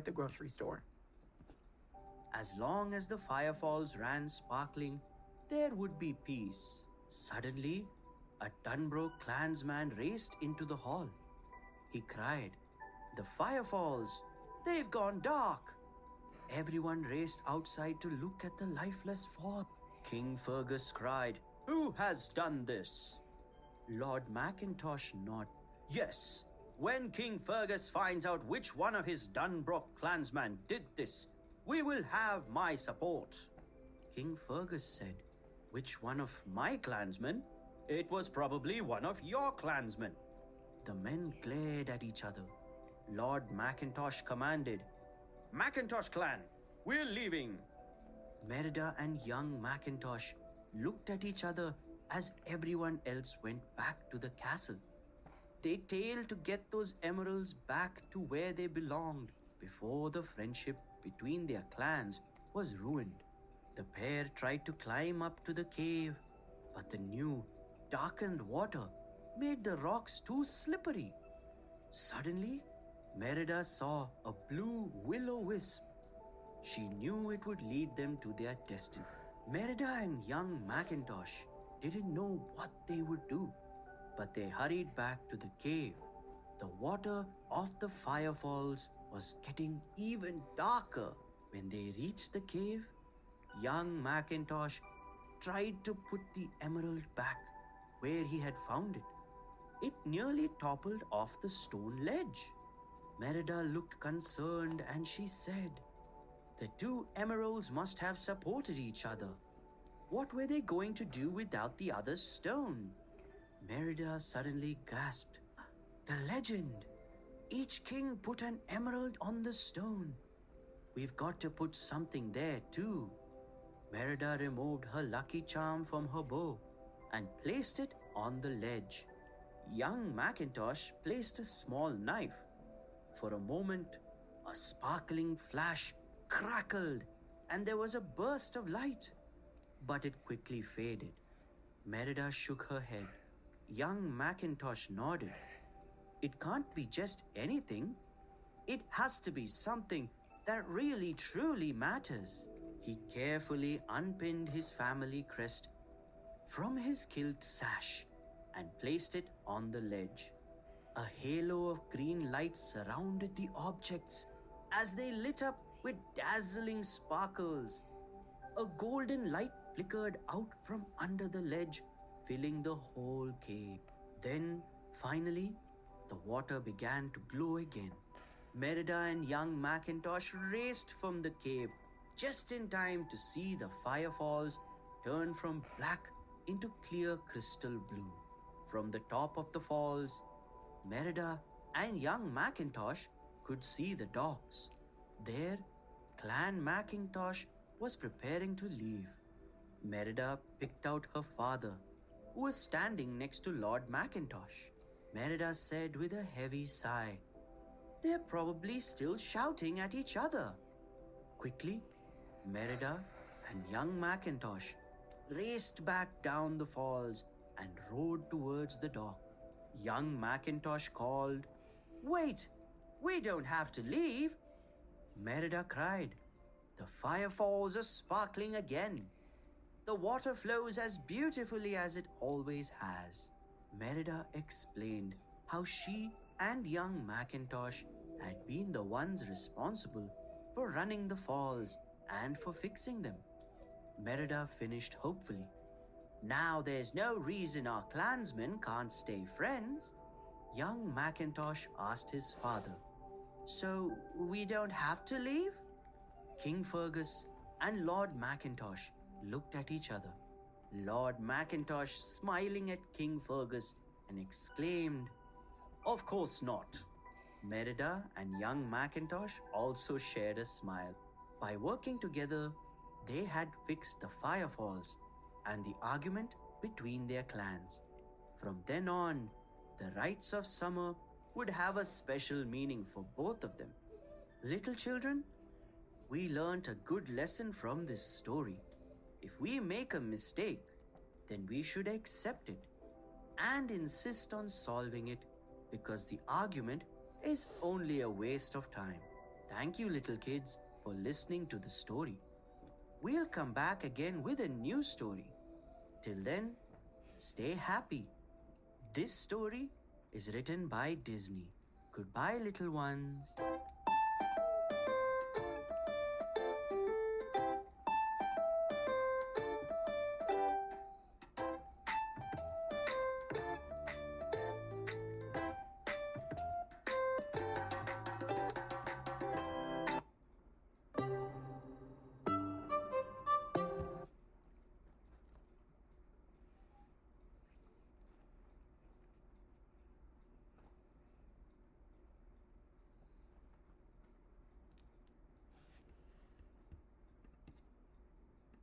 at the grocery store. As long as the firefalls ran sparkling, there would be peace. Suddenly, a Dunbrook clansman raced into the hall. He cried, "The firefalls! They've gone dark!" Everyone raced outside to look at the lifeless fall. King Fergus cried, "Who has done this?" Lord Mackintosh nodded. "Yes, when King Fergus finds out which one of his Dunbrook clansmen did this, we will have my support." King Fergus said, "Which one of my clansmen? It was probably one of your clansmen." The men glared at each other. Lord Mackintosh commanded, "Mackintosh clan, we're leaving." Merida and young Mackintosh looked at each other as everyone else went back to the castle. They tailed to get those emeralds back to where they belonged before the friendship between their clans was ruined. The pair tried to climb up to the cave, but the new, darkened water made the rocks too slippery. Suddenly, Merida saw a blue will-o-wisp. She knew it would lead them to their destiny. Merida and young Mackintosh didn't know what they would do, but they hurried back to the cave. The water of the firefalls was getting even darker. When they reached the cave, young Mackintosh tried to put the emerald back where he had found it. It nearly toppled off the stone ledge. Merida looked concerned and she said, "The two emeralds must have supported each other. What were they going to do without the other stone?" Merida suddenly gasped, "The legend! Each king put an emerald on the stone. We've got to put something there too." Merida removed her lucky charm from her bow and placed it on the ledge. Young Mackintosh placed a small knife. For a moment, a sparkling flash crackled and there was a burst of light, but it quickly faded. Merida shook her head. Young Mackintosh nodded. "It can't be just anything. It has to be something that really truly matters." He carefully unpinned his family crest from his kilt sash and placed it on the ledge. A halo of green light surrounded the objects as they lit up with dazzling sparkles. A golden light flickered out from under the ledge, filling the whole cave. Then, finally, the water began to glow again. Merida and young Mackintosh raced from the cave just in time to see the firefalls turn from black into clear crystal blue. From the top of the falls, Merida and young Mackintosh could see the docks. There, Clan Mackintosh was preparing to leave. Merida picked out her father, who was standing next to Lord Mackintosh. Merida said with a heavy sigh, "They're probably still shouting at each other." Quickly, Merida and young Mackintosh raced back down the falls and rowed towards the dock. Young Mackintosh called, "Wait! We don't have to leave!" Merida cried, "The firefalls are sparkling again. The water flows as beautifully as it always has." Merida explained how she and young Mackintosh had been the ones responsible for running the falls and for fixing them. Merida finished hopefully, "Now there's no reason our clansmen can't stay friends." Young Mackintosh asked his father, "So we don't have to leave?" King Fergus and Lord Mackintosh looked at each other. Lord Mackintosh smiling at King Fergus and exclaimed, "Of course not." Merida and young Mackintosh also shared a smile. By working together, they had fixed the firefalls and the argument between their clans. From then on, the rites of summer would have a special meaning for both of them. Little children, we learnt a good lesson from this story. If we make a mistake, then we should accept it and insist on solving it, because the argument is only a waste of time. Thank you, little kids, for listening to the story. We'll come back again with a new story. Till then, stay happy. This story is written by Disney. Goodbye, little ones.